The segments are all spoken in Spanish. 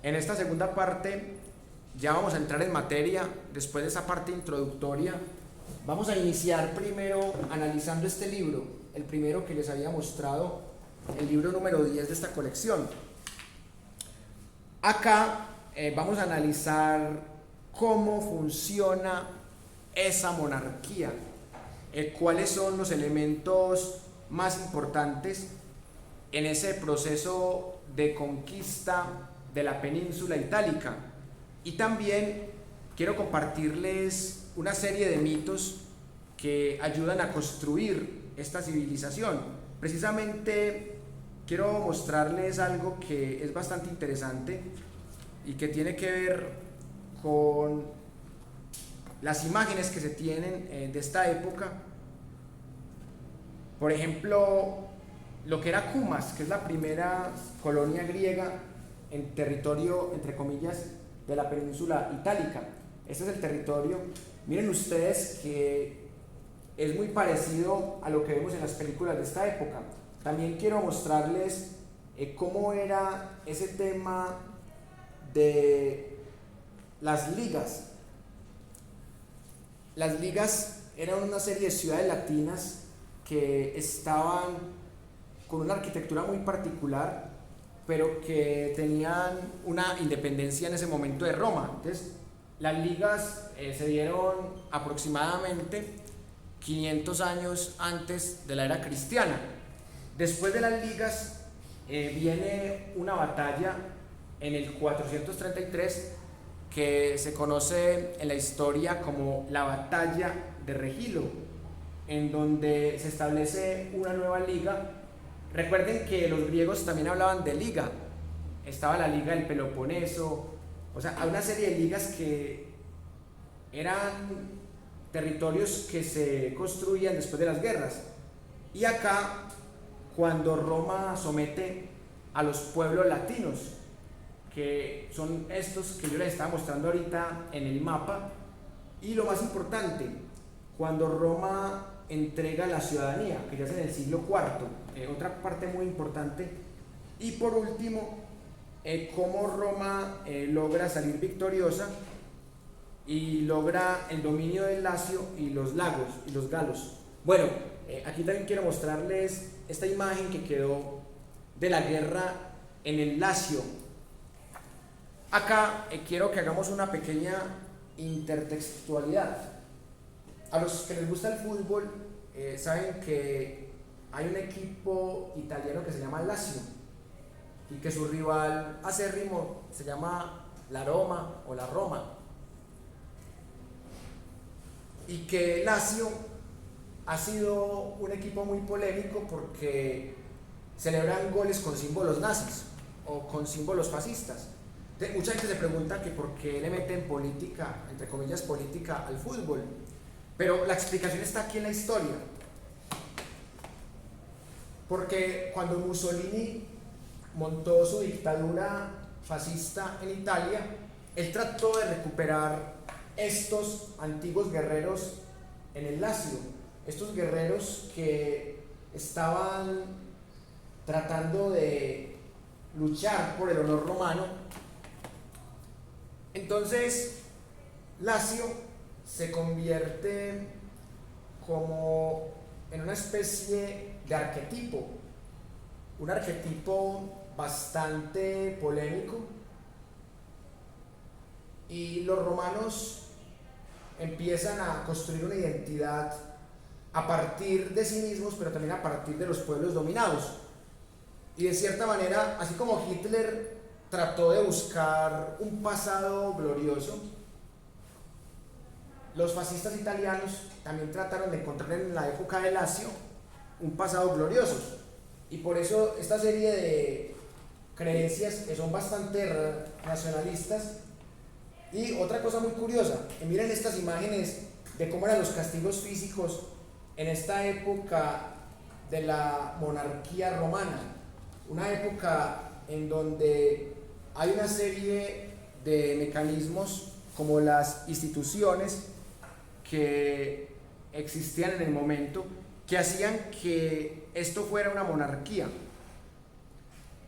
En esta segunda parte ya vamos a entrar en materia. Después de esa parte introductoria, vamos a iniciar primero analizando este libro, el primero que les había mostrado, el libro número 10 de esta colección. Acá vamos a analizar cómo funciona esa monarquía, cuáles son los elementos más importantes en ese proceso de conquista de la península itálica. Y también quiero compartirles una serie de mitos que ayudan a construir esta civilización. Precisamente quiero mostrarles algo que es bastante interesante y que tiene que ver con las imágenes que se tienen de esta época. Por ejemplo, lo que era Cumas, que es la primera colonia griega en territorio, entre comillas, de la península itálica. Este es el territorio. Miren ustedes que es muy parecido a lo que vemos en las películas de esta época. También quiero mostrarles cómo era ese tema de las ligas. Las ligas eran una serie de ciudades latinas que estaban con una arquitectura muy particular, pero que tenían una independencia en ese momento de Roma. Entonces, las ligas se dieron aproximadamente 500 años antes de la era cristiana. Después de las ligas viene una batalla en el 433 que se conoce en la historia como la batalla de Regilo, en donde se establece una nueva liga. Recuerden que los griegos también hablaban de liga. Estaba la liga del Peloponeso, o sea, hay una serie de ligas que eran territorios que se construían después de las guerras. Y acá, cuando Roma somete a los pueblos latinos, que son estos que yo les estaba mostrando ahorita en el mapa, y lo más importante, cuando Roma entrega la ciudadanía, que ya es en el siglo IV, otra parte muy importante. Y por último, cómo Roma logra salir victoriosa y logra el dominio del Lacio y los lagos y los galos. Bueno, aquí también quiero mostrarles esta imagen que quedó de la guerra en el Lacio. Acá quiero que hagamos una pequeña intertextualidad. A los que les gusta el fútbol saben que hay un equipo italiano que se llama Lazio y que su rival acérrimo se llama la Roma o la Roma, y que Lazio ha sido un equipo muy polémico porque celebran goles con símbolos nazis o con símbolos fascistas. Entonces, mucha gente se pregunta que por qué le meten política, entre comillas política, al fútbol, pero la explicación está aquí en la historia. Porque cuando Mussolini montó su dictadura fascista en Italia, él trató de recuperar estos antiguos guerreros en el Lacio, estos guerreros que estaban tratando de luchar por el honor romano. Entonces, Lacio se convierte como en una especie de arquetipo, un arquetipo bastante polémico, y los romanos empiezan a construir una identidad a partir de sí mismos, pero también a partir de los pueblos dominados. Y de cierta manera, así como Hitler trató de buscar un pasado glorioso, los fascistas italianos también trataron de encontrar en la época de Lacio un pasado glorioso. Y por eso esta serie de creencias que son bastante nacionalistas. Y otra cosa muy curiosa, que miren estas imágenes de cómo eran los castigos físicos en esta época de la monarquía romana, una época en donde hay una serie de mecanismos como las instituciones que existían en el momento, que hacían que esto fuera una monarquía.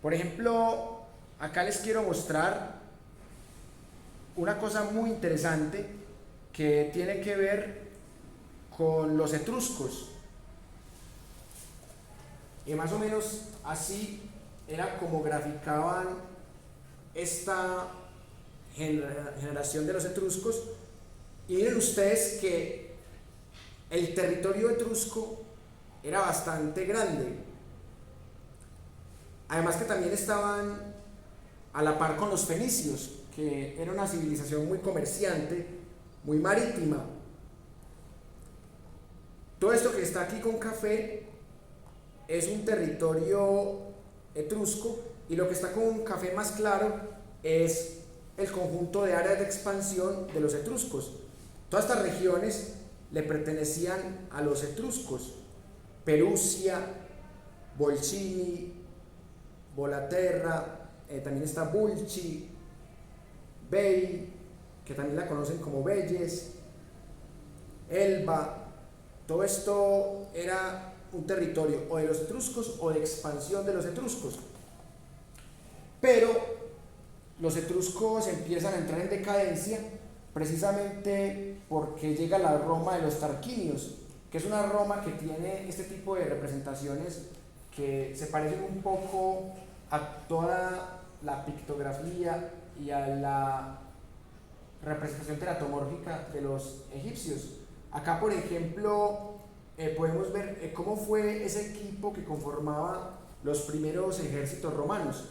Por ejemplo, acá les quiero mostrar una cosa muy interesante que tiene que ver con los etruscos. Y más o menos así era como graficaban esta generación de los etruscos. Y miren ustedes que el territorio etrusco era bastante grande. Además que también estaban a la par con los fenicios, que era una civilización muy comerciante, muy marítima. Todo esto que está aquí con café es un territorio etrusco, y lo que está con café más claro es el conjunto de áreas de expansión de los etruscos. Todas estas regiones le pertenecían a los etruscos: Perusia, Volsini, Volaterra, también está Bulci, Bei, que también la conocen como Belles, Elba. Todo esto era un territorio o de los etruscos o de expansión de los etruscos. Pero los etruscos empiezan a entrar en decadencia precisamente porque llega la Roma de los Tarquinios, que es una Roma que tiene este tipo de representaciones que se parecen un poco a toda la pictografía y a la representación teratomórfica de los egipcios. Acá, por ejemplo, podemos ver cómo fue ese equipo que conformaba los primeros ejércitos romanos.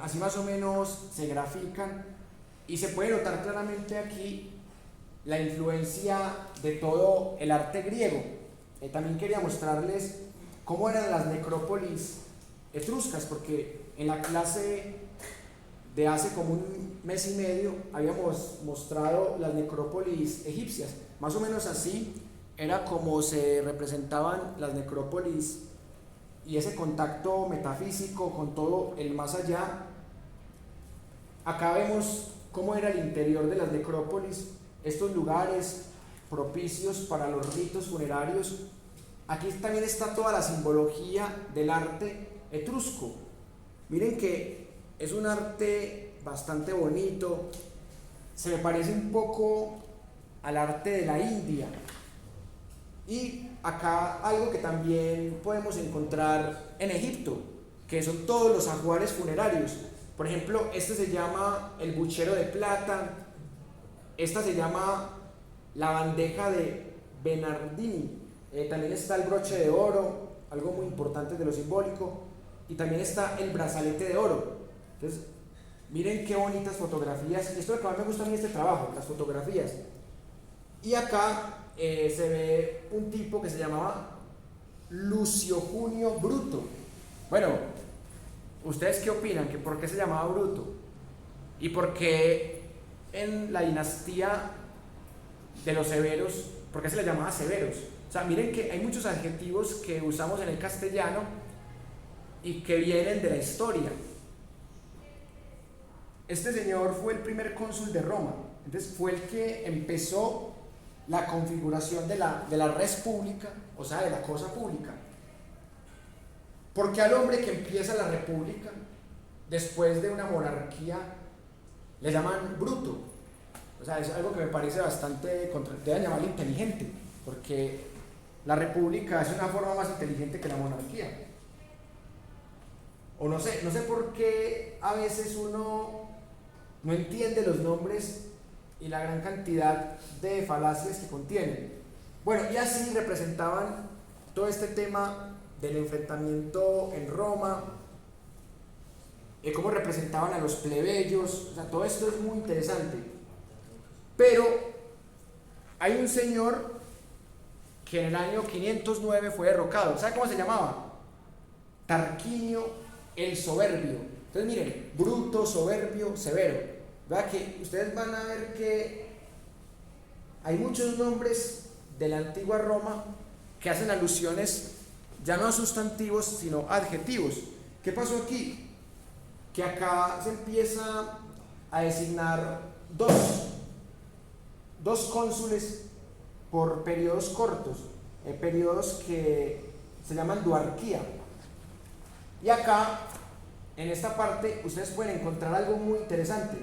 Así más o menos se grafican, y se puede notar claramente aquí la influencia de todo el arte griego. También quería mostrarles cómo eran las necrópolis etruscas, porque en la clase de hace como un mes y medio habíamos mostrado las necrópolis egipcias. Más o menos así era como se representaban las necrópolis, y ese contacto metafísico con todo el más allá. Acá vemos cómo era el interior de las necrópolis, estos lugares propicios para los ritos funerarios. Aquí también está toda la simbología del arte etrusco. Miren que es un arte bastante bonito, se me parece un poco al arte de la India. Y acá algo que también podemos encontrar en Egipto, que son todos los ajuares funerarios. Por ejemplo, este se llama el buchero de plata, esta se llama la bandeja de Bernardini, también está el broche de oro, algo muy importante de lo simbólico, y también está el brazalete de oro. Entonces, miren qué bonitas fotografías, y esto es lo que más me gusta a mí de este trabajo, las fotografías. Y acá se ve un tipo que se llamaba Lucio Junio Bruto. Bueno, ¿ustedes qué opinan? ¿Que por qué se llamaba Bruto? ¿Y por qué en la dinastía de los Severos, por qué se le llamaba Severos? O sea, miren que hay muchos adjetivos que usamos en el castellano y que vienen de la historia. Este señor fue el primer cónsul de Roma, entonces fue el que empezó la configuración de la res pública, o sea, de la cosa pública. Porque al hombre que empieza la república, después de una monarquía, le llaman bruto. O sea, es algo que me parece bastante, deben llamarlo inteligente, porque la república es una forma más inteligente que la monarquía. O no sé por qué a veces uno no entiende los nombres y la gran cantidad de falacias que contienen. Bueno, y así representaban todo este tema del enfrentamiento en Roma, cómo representaban a los plebeyos. O sea, todo esto es muy interesante. Pero hay un señor que en el año 509 fue derrocado. ¿Sabe cómo se llamaba? Tarquinio el Soberbio. Entonces miren, bruto, soberbio, severo. ¿Verdad? Que ustedes van a ver que hay muchos nombres de la antigua Roma que hacen alusiones ya no a sustantivos sino a adjetivos. ¿Qué pasó aquí? Que acá se empieza a designar dos cónsules por periodos cortos, periodos que se llaman duarquía. Y acá, en esta parte, ustedes pueden encontrar algo muy interesante,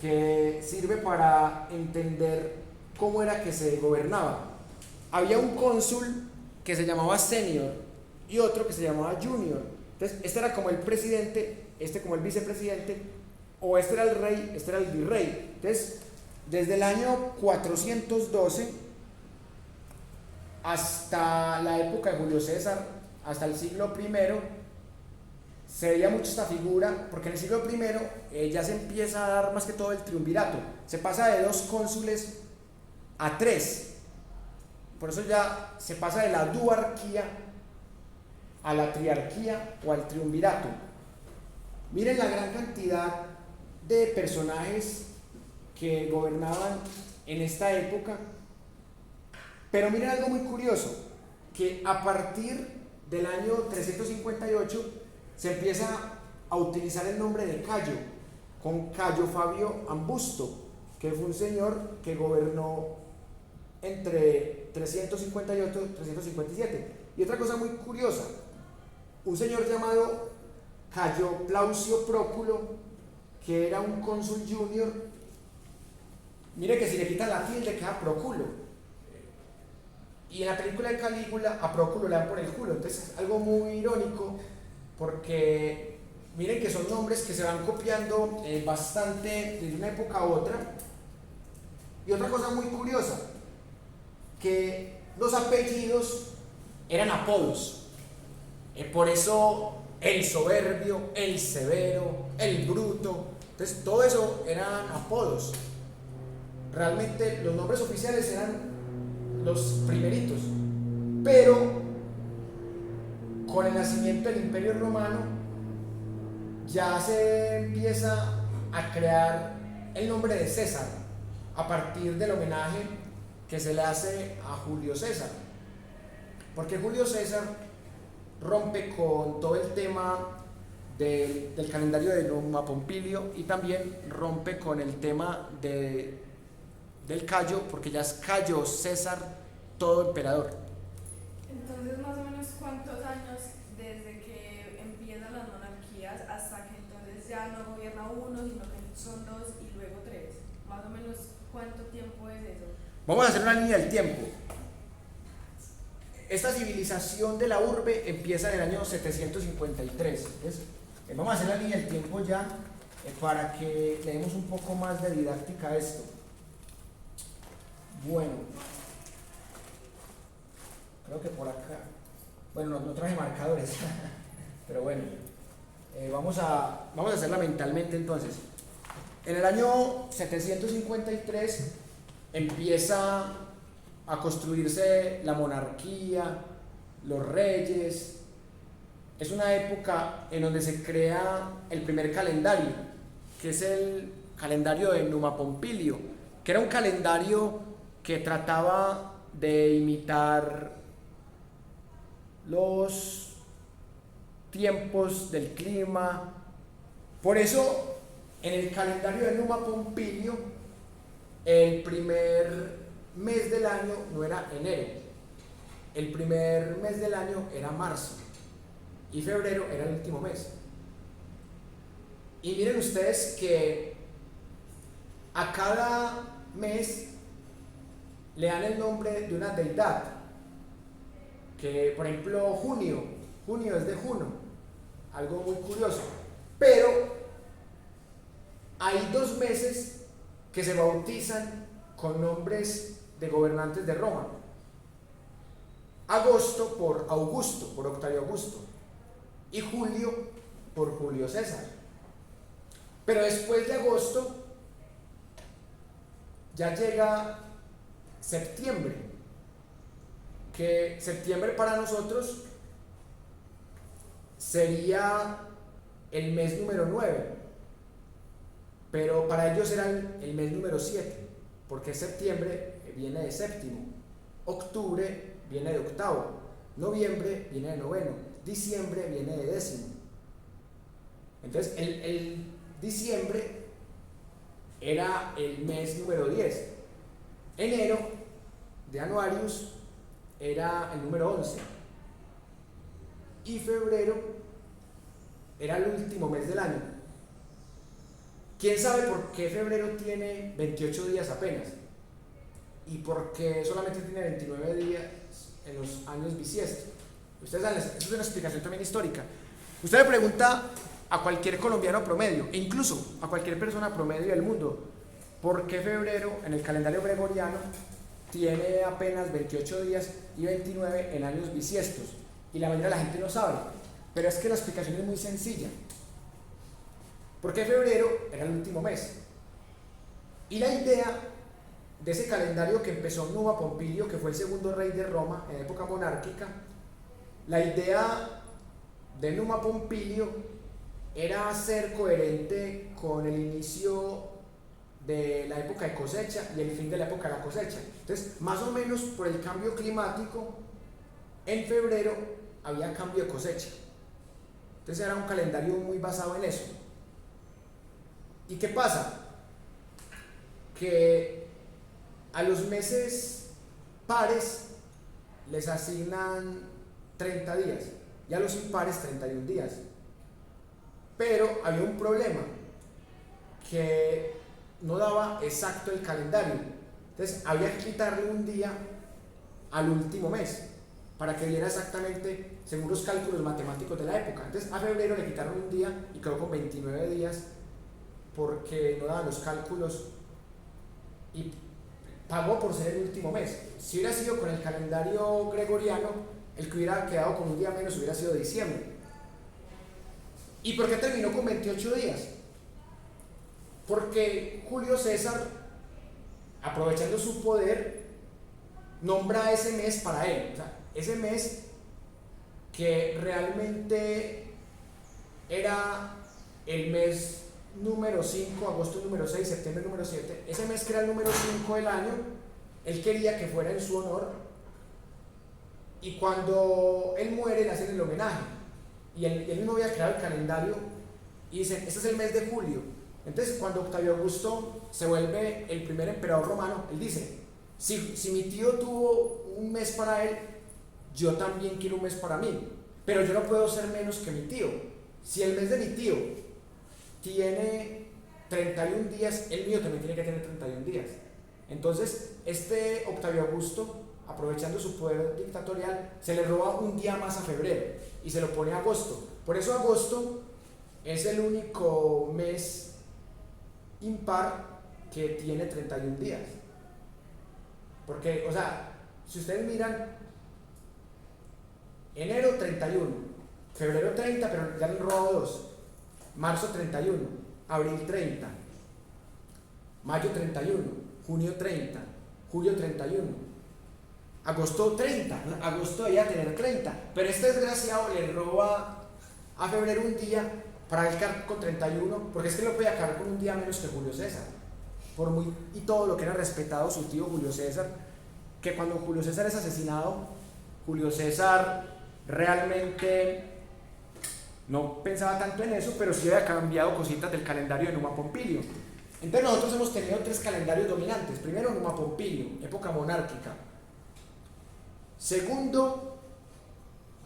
que sirve para entender cómo era que se gobernaba. Había un cónsul que se llamaba senior y otro que se llamaba junior. Entonces, este era como el presidente, este como el vicepresidente, o este era el rey, este era el virrey. Entonces, desde el año 412 hasta la época de Julio César, hasta el siglo I, se veía mucho esta figura, porque en el siglo I ya se empieza a dar más que todo el triunvirato. Se pasa de 2 cónsules a 3. Por eso ya se pasa de la duarquía a la triarquía o al triunvirato. Miren la gran cantidad de personajes que gobernaban en esta época, pero miren algo muy curioso, que a partir del año 358 se empieza a utilizar el nombre de Cayo, con Cayo Fabio Ambusto, que fue un señor que gobernó entre 358 y 357. Y otra cosa muy curiosa, un señor llamado Cayo Plaucio Próculo, que era un cónsul junior, mire que si le quitan la tilde queda Próculo, y en la película de Calígula a Próculo le dan por el culo. Entonces es algo muy irónico, porque miren que son nombres que se van copiando bastante de una época a otra. Y otra cosa muy curiosa, que los apellidos eran apodos. Por eso el soberbio, el severo, el bruto, entonces todo eso eran apodos. Realmente los nombres oficiales eran los primeritos, pero con el nacimiento del Imperio Romano ya se empieza a crear el nombre de César a partir del homenaje que se le hace a Julio César, porque Julio César rompe con todo el tema del calendario de Numa Pompilio, y también rompe con el tema del Cayo, porque ya es Cayo César todo emperador. Entonces, más o menos, ¿cuántos años desde que empiezan las monarquías hasta que entonces ya no gobierna uno, sino que son 2 y luego 3? Más o menos, ¿cuánto tiempo es eso? Vamos a hacer una línea del tiempo. Esta civilización de la urbe empieza en el año 753. Vamos a hacer la línea del tiempo ya para que le demos un poco más de didáctica a esto. Bueno, creo que por acá, bueno, no traje marcadores, pero bueno, vamos a hacerla mentalmente entonces. En el año 753 empieza a construirse la monarquía, los reyes. Es una época en donde se crea el primer calendario, que es el calendario de Numa Pompilio, que era un calendario que trataba de imitar los tiempos del clima. Por eso, en el calendario de Numa Pompilio, el primer mes del año no era enero, el primer mes del año era marzo, y febrero era el último mes. Y miren ustedes que a cada mes le dan el nombre de una deidad, que por ejemplo junio es de Juno, algo muy curioso. Pero hay 2 meses que se bautizan con nombres de gobernantes de Roma. Agosto por Augusto, por Octavio Augusto, y julio por Julio César. Pero después de agosto ya llega septiembre, que septiembre para nosotros sería el mes número 9, pero para ellos era el mes número 7, porque septiembre viene de séptimo, octubre viene de octavo, noviembre viene de noveno, diciembre viene de décimo. Entonces el diciembre era el mes número 10, enero de Anuarius era el número 11, y febrero era el último mes del año. ¿Quién sabe por qué febrero tiene 28 días apenas? ¿Y por qué solamente tiene 29 días en los años bisiestos? Ustedes saben, eso es una explicación también histórica. Usted le pregunta a cualquier colombiano promedio, e incluso a cualquier persona promedio del mundo, ¿por qué febrero en el calendario gregoriano tiene apenas 28 días y 29 en años bisiestos? Y la mayoría de la gente no sabe, pero es que la explicación es muy sencilla. Porque febrero era el último mes. Y la idea de ese calendario que empezó Numa Pompilio, que fue el segundo rey de Roma en época monárquica, la idea de Numa Pompilio era ser coherente con el inicio de la época de cosecha y el fin de la época de la cosecha. Entonces, más o menos por el cambio climático, en febrero había cambio de cosecha. Entonces era un calendario muy basado en eso. ¿Y qué pasa? Que a los meses pares les asignan 30 días y a los impares 31 días. Pero había un problema, que no daba exacto el calendario. Entonces había que quitarle un día al último mes para que diera exactamente según los cálculos matemáticos de la época. Entonces a febrero le quitaron un día y quedó con 29 días porque no daban los cálculos y pagó por ser el último mes. Si hubiera sido con el calendario gregoriano, el que hubiera quedado con un día menos hubiera sido diciembre. ¿Y por qué terminó con 28 días? Porque Julio César, aprovechando su poder, nombra ese mes para él. O sea, ese mes que realmente era el mes número 5, agosto número 6, septiembre número 7, ese mes que era el número 5 del año, él quería que fuera en su honor, y cuando él muere le hacen el homenaje, y él mismo había creado el calendario, y dicen, este es el mes de julio. Entonces cuando Octavio Augusto se vuelve el primer emperador romano, él dice, si mi tío tuvo un mes para él, yo también quiero un mes para mí, pero yo no puedo ser menos que mi tío. Si el mes de mi tío tiene 31 días, el mío también tiene que tener 31 días. Entonces, este Octavio Augusto, aprovechando su poder dictatorial, se le roba un día más a febrero y se lo pone a agosto. Por eso agosto es el único mes impar que tiene 31 días. Porque, o sea, si ustedes miran, enero 31, febrero 30, pero ya le han robado 2. Marzo 31, abril 30, mayo 31, junio 30, julio 31, agosto 30, agosto debería tener 30, pero este desgraciado le roba a febrero un día para él quedar con 31, porque es que no podía quedar con un día menos que Julio César, y todo lo que era respetado su tío Julio César, que cuando Julio César es asesinado, Julio César realmente no pensaba tanto en eso, pero sí había cambiado cositas del calendario de Numa Pompilio. Entonces nosotros hemos tenido 3 calendarios dominantes. Primero, Numa Pompilio, época monárquica. Segundo,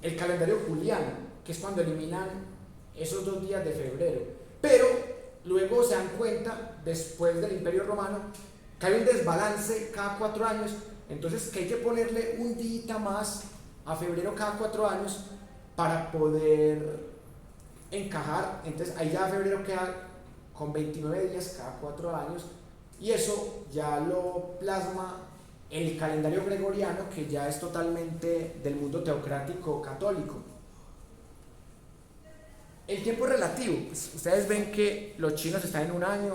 el calendario juliano, que es cuando eliminan esos 2 días de febrero. Pero luego se dan cuenta, después del Imperio Romano, que hay un desbalance cada 4 años, entonces que hay que ponerle un día más a febrero cada 4 años para poder encajar. Entonces ahí ya febrero queda con 29 días cada 4 años, y eso ya lo plasma el calendario gregoriano, que ya es totalmente del mundo teocrático católico. El tiempo es relativo, pues ustedes ven que los chinos están en un año,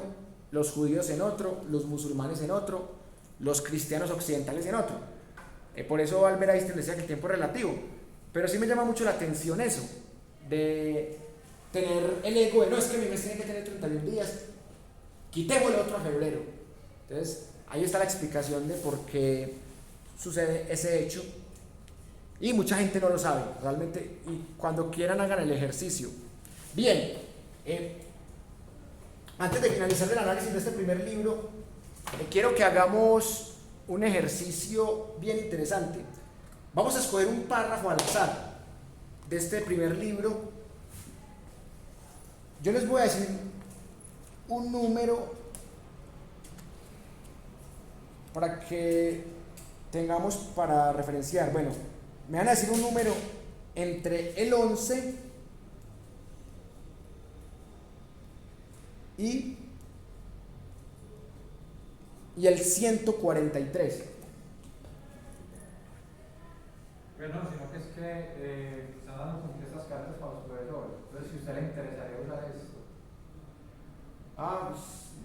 los judíos en otro, los musulmanes en otro, los cristianos occidentales en otro. Por eso Albert Einstein decía que el tiempo es relativo. Pero sí me llama mucho la atención eso, de tener el ego de no, es que mi mes tiene que tener 31 días, quitémosle otro a febrero. Entonces ahí está la explicación de por qué sucede ese hecho, y mucha gente no lo sabe realmente, y cuando quieran hagan el ejercicio. Bien, antes de finalizar el análisis de este primer libro, quiero que hagamos un ejercicio bien interesante. Vamos a escoger un párrafo al azar de este primer libro. Yo les voy a decir un número para que tengamos para referenciar. Bueno, me van a decir un número entre el 11 y el 143. Bueno, sino que es que están dando como que estas cartas para los profesores. Entonces, si a usted le interesaría usar esto,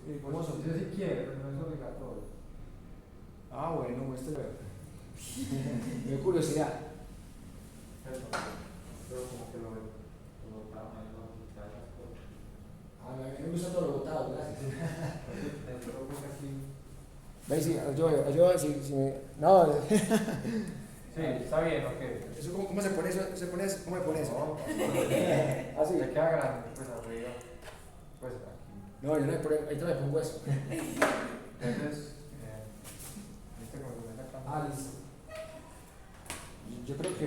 Pues, ¿cómo son? usted si quiere, pero no es obligatorio. Bueno, muéstrelo. Me dio curiosidad. Pero como que lo botaron ahí, lo botaron las cosas. A mí me gusta todo lo botado, gracias. Eso lo puse aquí. Ve, sí, yo, si me... No, Sí, está bien, ok. eso, ¿cómo se pone eso? ¿Cómo se pone eso? No, Así. le queda grande, pues arriba. Pues aquí. No, yo no me pongo, ahorita me pongo eso. Entonces, ¿viste cómo se mete acá? Listo. Yo creo que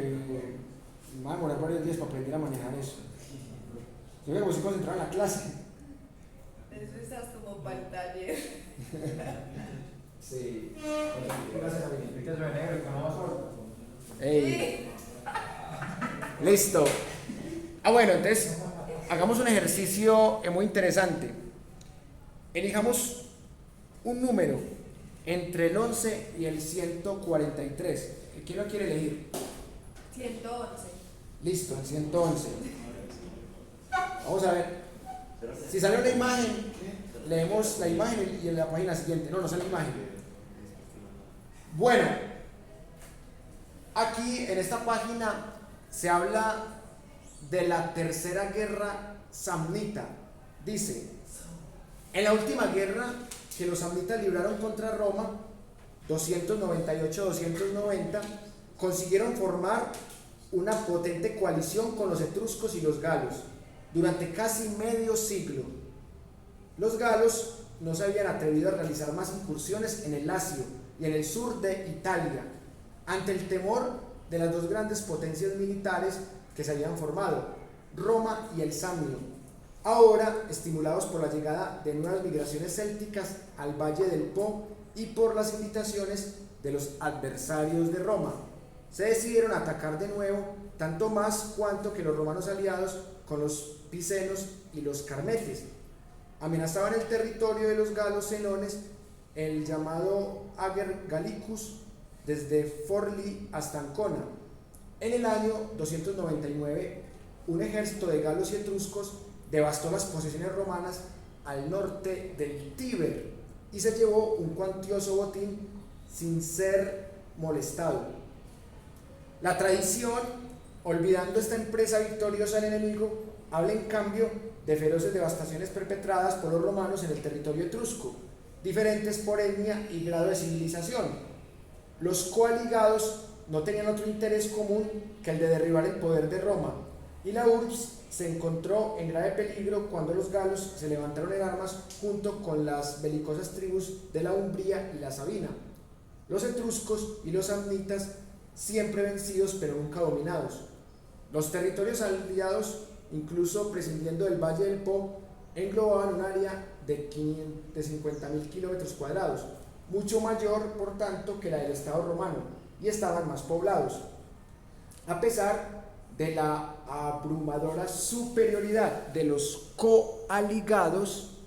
me va a demorar varios días para aprender a manejar eso. Yo creo que me estoy concentrado en la clase. Eso estás como para el taller. Sí. Gracias a mí. ¿Viste eso de negro y con una sola? Ey. Listo. Bueno, entonces hagamos un ejercicio muy interesante. Elijamos un número entre el 11 y el 143. ¿Quién lo quiere elegir? 111. Listo, el 111. Vamos a ver. Si sale una imagen, leemos la imagen y en la página siguiente. No sale imagen. Bueno, aquí en esta página se habla de la tercera guerra samnita. Dice, en la última guerra que los samnitas libraron contra Roma, 298-290, consiguieron formar una potente coalición con los etruscos y los galos durante casi medio siglo. Los galos no se habían atrevido a realizar más incursiones en el Lacio y en el sur de Italia, ante el temor de las dos grandes potencias militares que se habían formado, Roma y el Samnio, ahora estimulados por la llegada de nuevas migraciones célticas al Valle del Po y por las invitaciones de los adversarios de Roma. Se decidieron atacar de nuevo, tanto más cuanto que los romanos aliados con los picenos y los carmetes amenazaban el territorio de los galos senones, el llamado Ager Gallicus, desde Forli hasta Ancona. En el año 299, un ejército de galos y etruscos devastó las posesiones romanas al norte del Tíber y se llevó un cuantioso botín sin ser molestado. La tradición, olvidando esta empresa victoriosa al enemigo, habla en cambio de feroces devastaciones perpetradas por los romanos en el territorio etrusco, diferentes por etnia y grado de civilización. Los coaligados no tenían otro interés común que el de derribar el poder de Roma, y la urbs se encontró en grave peligro cuando los galos se levantaron en armas junto con las belicosas tribus de la Umbría y la Sabina. Los etruscos y los samnitas, siempre vencidos pero nunca dominados. Los territorios aliados, incluso prescindiendo del Valle del Po, englobaban un área de 50.000 kilómetros cuadrados, mucho mayor, por tanto, que la del Estado romano, y estaban más poblados. A pesar de la abrumadora superioridad de los coaligados,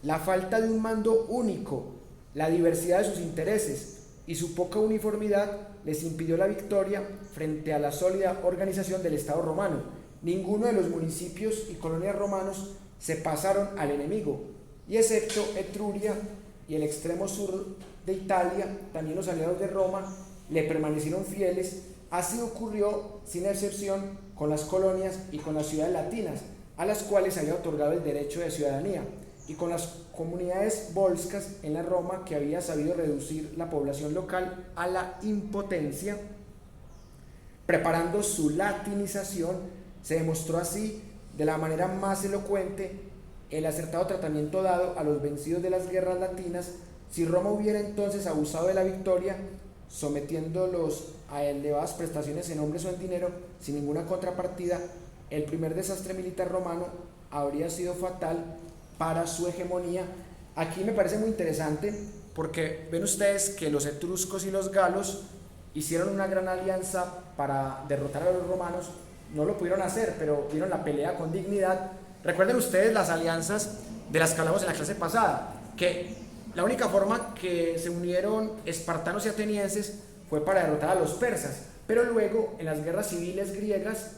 la falta de un mando único, la diversidad de sus intereses y su poca uniformidad les impidió la victoria frente a la sólida organización del Estado romano. Ninguno de los municipios y colonias romanos se pasaron al enemigo, y excepto Etruria y el extremo sur de Italia, también los aliados de Roma le permanecieron fieles. Así ocurrió sin excepción con las colonias y con las ciudades latinas, a las cuales había otorgado el derecho de ciudadanía, y con las comunidades volscas en la Roma, que había sabido reducir la población local a la impotencia. Preparando su latinización, se demostró así de la manera más elocuente el acertado tratamiento dado a los vencidos de las guerras latinas. Si Roma hubiera entonces abusado de la victoria, sometiéndolos a elevadas prestaciones en hombres o en dinero, sin ninguna contrapartida, el primer desastre militar romano habría sido fatal para su hegemonía. Aquí me parece muy interesante porque ven ustedes que los etruscos y los galos hicieron una gran alianza para derrotar a los romanos. No lo pudieron hacer, pero dieron la pelea con dignidad. Recuerden ustedes las alianzas de las que hablamos en la clase pasada, que la única forma que se unieron espartanos y atenienses fue para derrotar a los persas, pero luego en las guerras civiles griegas,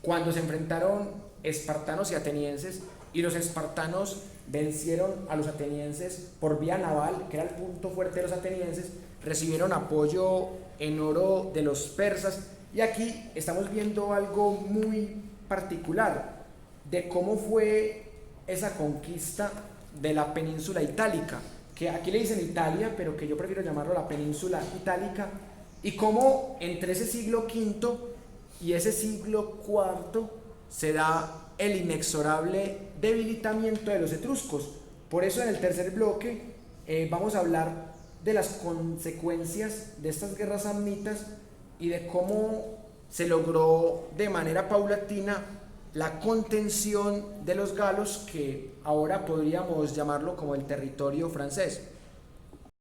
cuando se enfrentaron espartanos y atenienses, y los espartanos vencieron a los atenienses por vía naval, que era el punto fuerte de los atenienses, recibieron apoyo en oro de los persas, y aquí estamos viendo algo muy particular de cómo fue esa conquista de la península itálica, que aquí le dicen Italia, pero que yo prefiero llamarlo la península itálica, y cómo entre ese siglo V y ese siglo IV se da el inexorable debilitamiento de los etruscos. Por eso en el tercer bloque vamos a hablar de las consecuencias de estas guerras samnitas y de cómo se logró de manera paulatina la contención de los galos, que ahora podríamos llamarlo como el territorio francés.